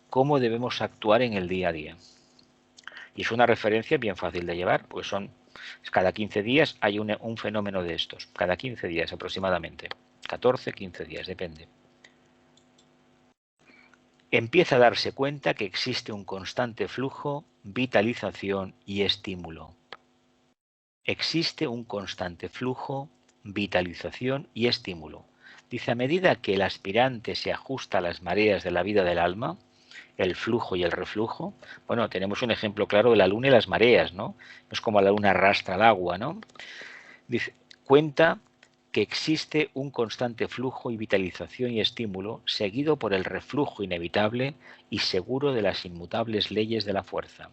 cómo debemos actuar en el día a día. Y es una referencia bien fácil de llevar, pues cada 15 días hay un fenómeno de estos, cada 15 días aproximadamente. 14, 15 días, depende. Empieza a darse cuenta que existe un constante flujo, vitalización y estímulo. Existe un constante flujo, vitalización y estímulo. Dice, a medida que el aspirante se ajusta a las mareas de la vida del alma, el flujo y el reflujo, bueno, tenemos un ejemplo claro de la luna y las mareas, ¿no? Es como la luna arrastra el agua, ¿no? Dice, cuenta que existe un constante flujo y vitalización y estímulo seguido por el reflujo inevitable y seguro de las inmutables leyes de la fuerza.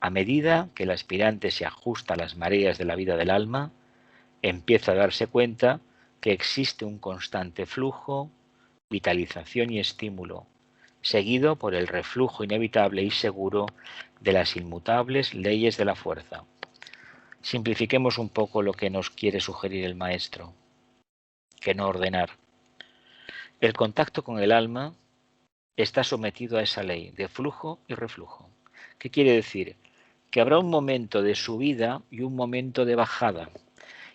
A medida que el aspirante se ajusta a las mareas de la vida del alma, empieza a darse cuenta que existe un constante flujo, vitalización y estímulo, seguido por el reflujo inevitable y seguro de las inmutables leyes de la fuerza. Simplifiquemos un poco lo que nos quiere sugerir el maestro, que no ordenar. El contacto con el alma está sometido a esa ley de flujo y reflujo. ¿Qué quiere decir? Que habrá un momento de subida y un momento de bajada.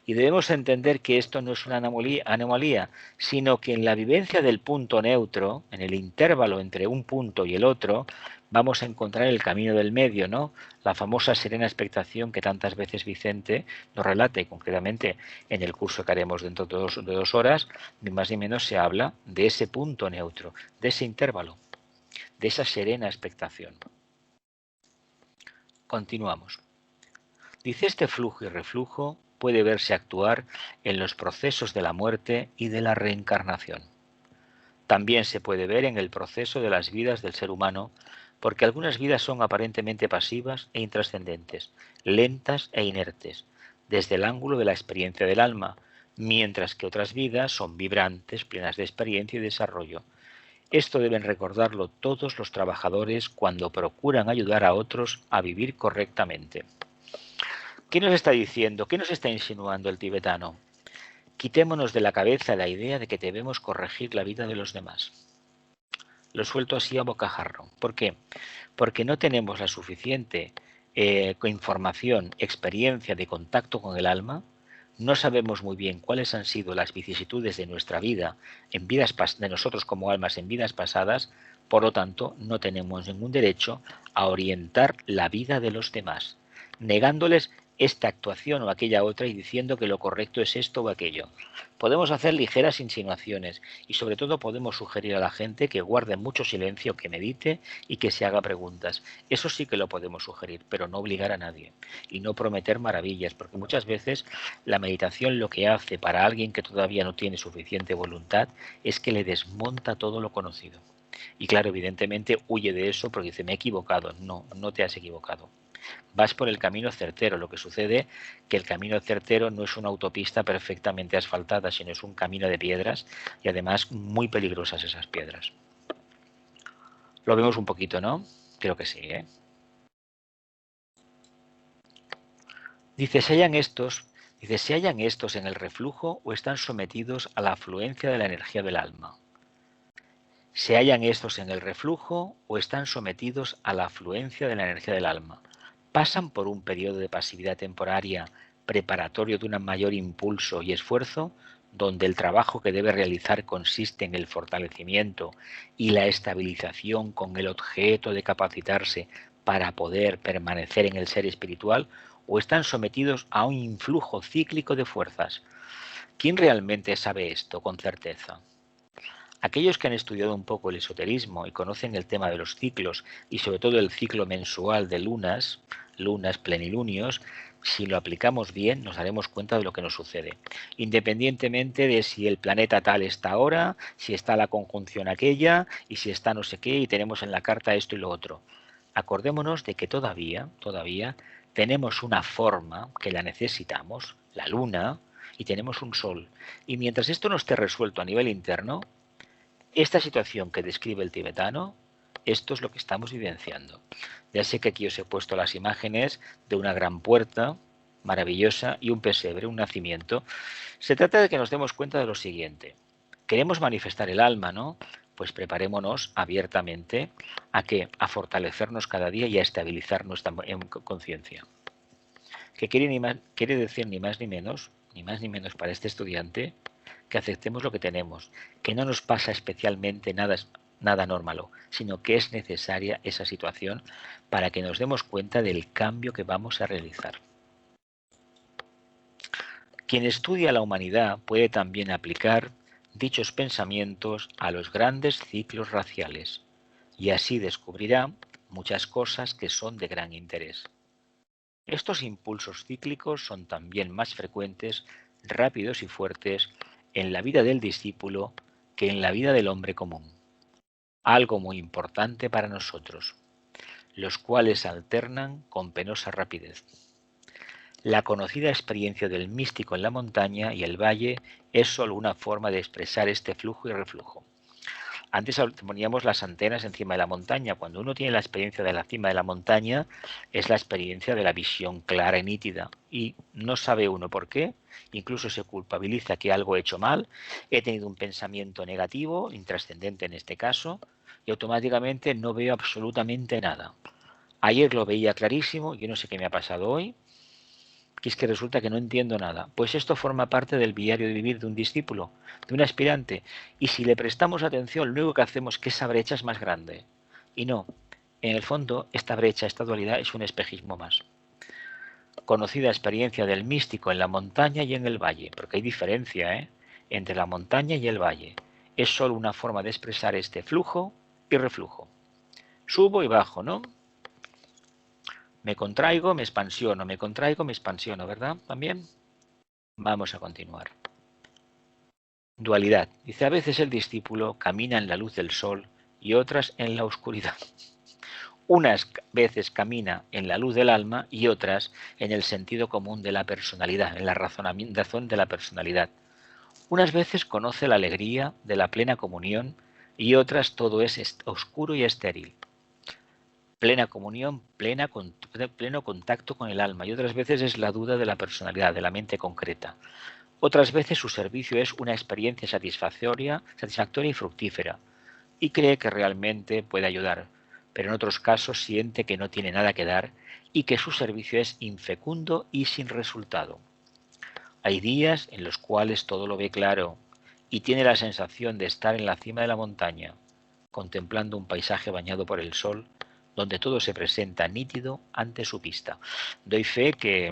Y debemos entender que esto no es una anomalía, sino que en la vivencia del punto neutro, en el intervalo entre un punto y el otro, vamos a encontrar el camino del medio, ¿no? La famosa serena expectación que tantas veces Vicente nos relata, y concretamente en el curso que haremos dentro de 2 horas, ni más ni menos se habla de ese punto neutro, de ese intervalo, de esa serena expectación. Continuamos. Dice, este flujo y reflujo puede verse actuar en los procesos de la muerte y de la reencarnación. También se puede ver en el proceso de las vidas del ser humano, porque algunas vidas son aparentemente pasivas e intrascendentes, lentas e inertes, desde el ángulo de la experiencia del alma, mientras que otras vidas son vibrantes, plenas de experiencia y desarrollo. Esto deben recordarlo todos los trabajadores cuando procuran ayudar a otros a vivir correctamente. ¿Qué nos está diciendo? ¿Qué nos está insinuando el tibetano? Quitémonos de la cabeza la idea de que debemos corregir la vida de los demás. Lo suelto así a bocajarro. ¿Por qué? Porque no tenemos la suficiente información, experiencia de contacto con el alma. No sabemos muy bien cuáles han sido las vicisitudes de nuestra vida, de nosotros como almas en vidas pasadas. Por lo tanto, no tenemos ningún derecho a orientar la vida de los demás, negándoles esta actuación o aquella otra y diciendo que lo correcto es esto o aquello. Podemos hacer ligeras insinuaciones y sobre todo podemos sugerir a la gente que guarde mucho silencio, que medite y que se haga preguntas. Eso sí que lo podemos sugerir, pero no obligar a nadie y no prometer maravillas, porque muchas veces la meditación lo que hace para alguien que todavía no tiene suficiente voluntad es que le desmonta todo lo conocido. Y claro, evidentemente huye de eso porque dice, me he equivocado. No, no te has equivocado. Vas por el camino certero. Lo que sucede que el camino certero no es una autopista perfectamente asfaltada, sino es un camino de piedras y además muy peligrosas esas piedras. Lo vemos un poquito, ¿no? Creo que sí, ¿eh? Dice, ¿se hallan estos en el reflujo o están sometidos a la afluencia de la energía del alma? ¿Se hallan estos en el reflujo o están sometidos a la afluencia de la energía del alma? ¿Pasan por un periodo de pasividad temporaria preparatorio de un mayor impulso y esfuerzo? donde el trabajo que debe realizar consiste en el fortalecimiento y la estabilización con el objeto de capacitarse para poder permanecer en el ser espiritual, o están sometidos a un influjo cíclico de fuerzas. ¿Quién realmente sabe esto con certeza? Aquellos que han estudiado un poco el esoterismo y conocen el tema de los ciclos y sobre todo el ciclo mensual de lunas, plenilunios, si lo aplicamos bien nos daremos cuenta de lo que nos sucede, independientemente de si el planeta tal está ahora, si está la conjunción aquella y si está no sé qué y tenemos en la carta esto y lo otro. Acordémonos de que todavía tenemos una forma que la necesitamos, la luna, y tenemos un sol. Y mientras esto no esté resuelto a nivel interno, esta situación que describe el tibetano, esto es lo que estamos vivenciando. Ya sé que aquí os he puesto las imágenes de una gran puerta maravillosa y un pesebre, un nacimiento. Se trata de que nos demos cuenta de lo siguiente. Queremos manifestar el alma, ¿no? Pues preparémonos abiertamente a ¿qué? A fortalecernos cada día y a estabilizar nuestra conciencia. Que quiere decir ni más ni menos para este estudiante, que aceptemos lo que tenemos, que no nos pasa especialmente nada anómalo, sino que es necesaria esa situación para que nos demos cuenta del cambio que vamos a realizar. Quien estudia la humanidad puede también aplicar dichos pensamientos a los grandes ciclos raciales, y así descubrirá muchas cosas que son de gran interés. Estos impulsos cíclicos son también más frecuentes, rápidos y fuertes en la vida del discípulo que en la vida del hombre común. Algo muy importante para nosotros, los cuales alternan con penosa rapidez. La conocida experiencia del místico en la montaña y el valle es solo una forma de expresar este flujo y reflujo. Antes poníamos las antenas encima de la montaña. Cuando uno tiene la experiencia de la cima de la montaña, es la experiencia de la visión clara y nítida. Y no sabe uno por qué, incluso se culpabiliza que algo he hecho mal, he tenido un pensamiento negativo, intrascendente en este caso, y automáticamente no veo absolutamente nada. Ayer lo veía clarísimo, yo no sé qué me ha pasado hoy, que es que resulta que no entiendo nada. Pues esto forma parte del diario de vivir de un discípulo, de un aspirante, y si le prestamos atención, lo único que hacemos es que esa brecha es más grande. Y no, en el fondo, esta brecha, esta dualidad es un espejismo más. Conocida experiencia del místico en la montaña y en el valle, porque hay diferencia entre la montaña y el valle. Es solo una forma de expresar este flujo y reflujo. Subo y bajo, ¿no? Me contraigo, me expansiono, me contraigo, me expansiono, ¿verdad? ¿También? Vamos a continuar. Dualidad. Dice, a veces el discípulo camina en la luz del sol y otras en la oscuridad. Unas veces camina en la luz del alma y otras en el sentido común de la personalidad, en la razón de la personalidad. Unas veces conoce la alegría de la plena comunión y otras todo es oscuro y estéril. Plena comunión, pleno contacto con el alma, y otras veces es la duda de la personalidad, de la mente concreta. Otras veces su servicio es una experiencia satisfactoria y fructífera, y cree que realmente puede ayudar, pero en otros casos siente que no tiene nada que dar y que su servicio es infecundo y sin resultado. Hay días en los cuales todo lo ve claro y tiene la sensación de estar en la cima de la montaña, contemplando un paisaje bañado por el sol, donde todo se presenta nítido ante su vista. Doy fe que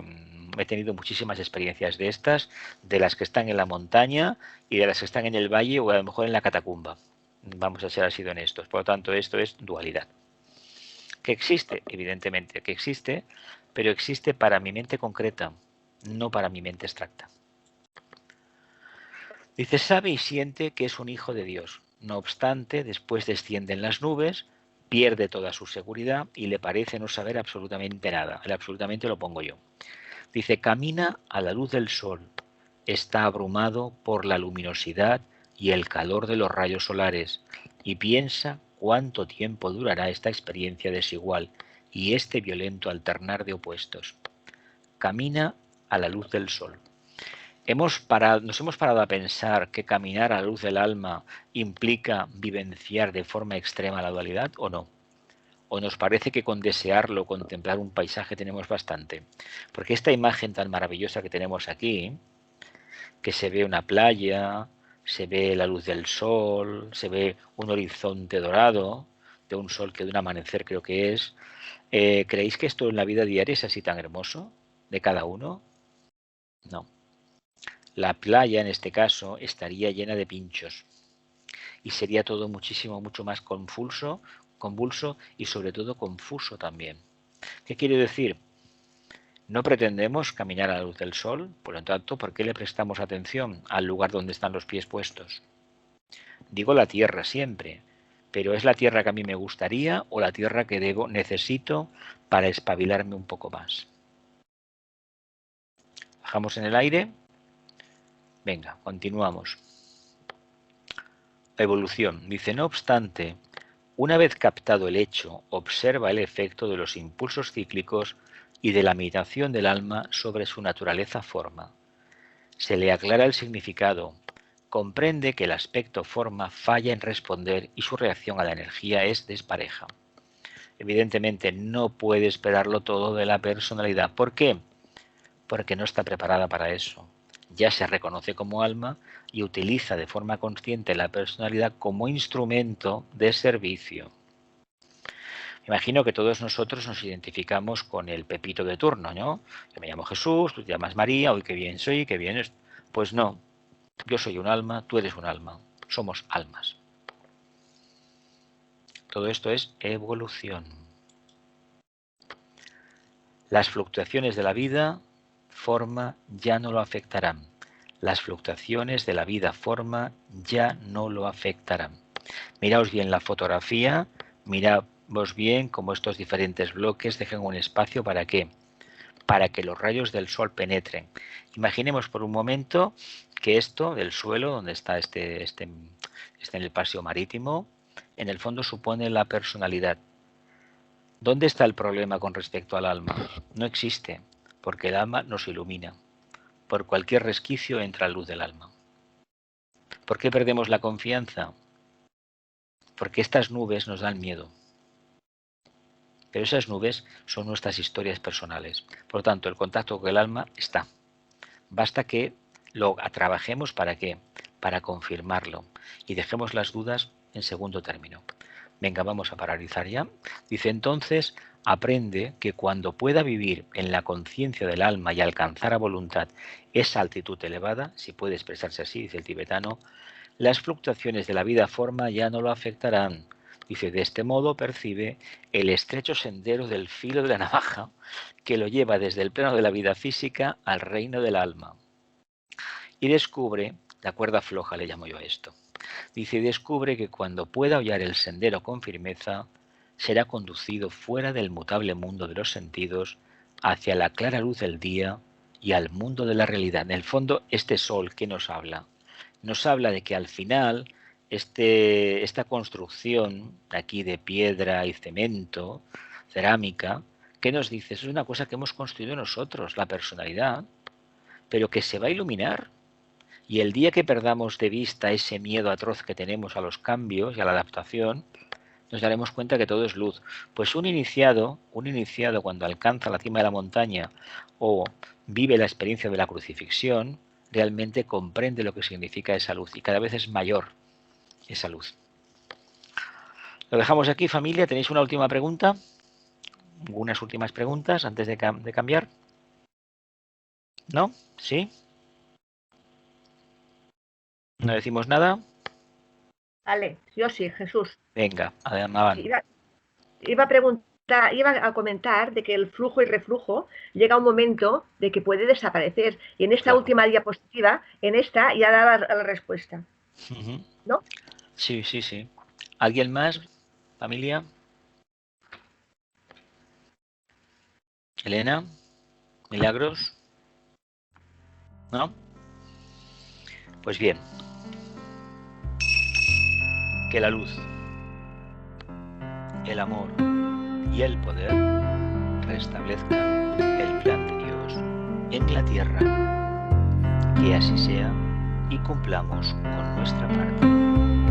he tenido muchísimas experiencias de estas, de las que están en la montaña y de las que están en el valle o a lo mejor en la catacumba. Vamos a ser así de honestos. Por lo tanto, esto es dualidad. Que existe, evidentemente que existe, pero existe para mi mente concreta, no para mi mente abstracta. Dice, sabe y siente que es un hijo de Dios. No obstante, después desciende en las nubes, pierde toda su seguridad y le parece no saber absolutamente nada. El absolutamente lo pongo yo. Dice, camina a la luz del sol, está abrumado por la luminosidad y el calor de los rayos solares y piensa cuánto tiempo durará esta experiencia desigual y este violento alternar de opuestos. Camina a la luz del sol. Nos hemos parado a pensar que caminar a la luz del alma implica vivenciar de forma extrema la dualidad o no. ¿O nos parece que con desearlo, contemplar un paisaje tenemos bastante? Porque esta imagen tan maravillosa que tenemos aquí, que se ve una playa, se ve la luz del sol, se ve un horizonte dorado, de un sol que de un amanecer creo que es. ¿Creéis que esto en la vida diaria es así tan hermoso de cada uno? No. La playa en este caso estaría llena de pinchos y sería todo mucho más convulso y sobre todo confuso también. ¿Qué quiere decir? No pretendemos caminar a la luz del sol, por lo tanto, ¿por qué le prestamos atención al lugar donde están los pies puestos? Digo la tierra siempre, pero ¿es la tierra que a mí me gustaría o la tierra que necesito para espabilarme un poco más? Bajamos en el aire. Venga, continuamos. Evolución. Dice, no obstante, una vez captado el hecho, observa el efecto de los impulsos cíclicos y de la meditación del alma sobre su naturaleza forma. Se le aclara el significado, comprende que el aspecto forma falla en responder y su reacción a la energía es despareja. Evidentemente no puede esperarlo todo de la personalidad. ¿Por qué? Porque no está preparada para eso. Ya se reconoce como alma y utiliza de forma consciente la personalidad como instrumento de servicio. Imagino que todos nosotros nos identificamos con el Pepito de turno, ¿no? Yo me llamo Jesús, tú te llamas María, hoy qué bien soy, qué bien es. Pues no, yo soy un alma, tú eres un alma, somos almas. Todo esto es evolución. Las fluctuaciones de la vida forma ya no lo afectarán. Las fluctuaciones de la vida forma ya no lo afectarán. Miraos bien la fotografía, miraos bien cómo estos diferentes bloques dejan un espacio ¿para qué? Para que los rayos del sol penetren. Imaginemos por un momento que esto del suelo, donde está este en el paseo marítimo, en el fondo supone la personalidad. ¿Dónde está el problema con respecto al alma? No existe, porque el alma nos ilumina. Por cualquier resquicio entra la luz del alma. ¿Por qué perdemos la confianza? Porque estas nubes nos dan miedo. Pero esas nubes son nuestras historias personales. Por lo tanto, el contacto con el alma está. Basta que lo trabajemos ¿para qué? Para confirmarlo. Y dejemos las dudas en segundo término. Venga, vamos a paralizar ya. Dice entonces, aprende que cuando pueda vivir en la conciencia del alma y alcanzar a voluntad esa altitud elevada, si puede expresarse así, dice el tibetano, las fluctuaciones de la vida forma ya no lo afectarán. Dice, de este modo percibe el estrecho sendero del filo de la navaja que lo lleva desde el plano de la vida física al reino del alma. Y descubre, la cuerda floja le llamo yo a esto, dice, y descubre que cuando pueda hollar el sendero con firmeza, será conducido fuera del mutable mundo de los sentidos hacia la clara luz del día y al mundo de la realidad. En el fondo, este sol que nos habla de que al final esta construcción aquí de piedra y cemento, cerámica, ¿qué nos dice? Eso es una cosa que hemos construido nosotros, la personalidad, pero que se va a iluminar. Y el día que perdamos de vista ese miedo atroz que tenemos a los cambios y a la adaptación, nos daremos cuenta que todo es luz. Pues un iniciado cuando alcanza la cima de la montaña o vive la experiencia de la crucifixión, realmente comprende lo que significa esa luz y cada vez es mayor esa luz. Lo dejamos aquí, familia. ¿Tenéis una última pregunta? ¿Unas últimas preguntas antes de cambiar? ¿No? ¿Sí? ¿No decimos nada? Vale, yo sí, Jesús. Venga, además. Iba a comentar de que el flujo y reflujo llega a un momento de que puede desaparecer. Y en esta última diapositiva, ya da la respuesta. ¿No? Sí. ¿Alguien más? ¿Familia? ¿Elena? ¿Milagros? ¿No? Pues bien. Que la luz, el amor y el poder restablezcan el plan de Dios en la tierra. Que así sea y cumplamos con nuestra parte.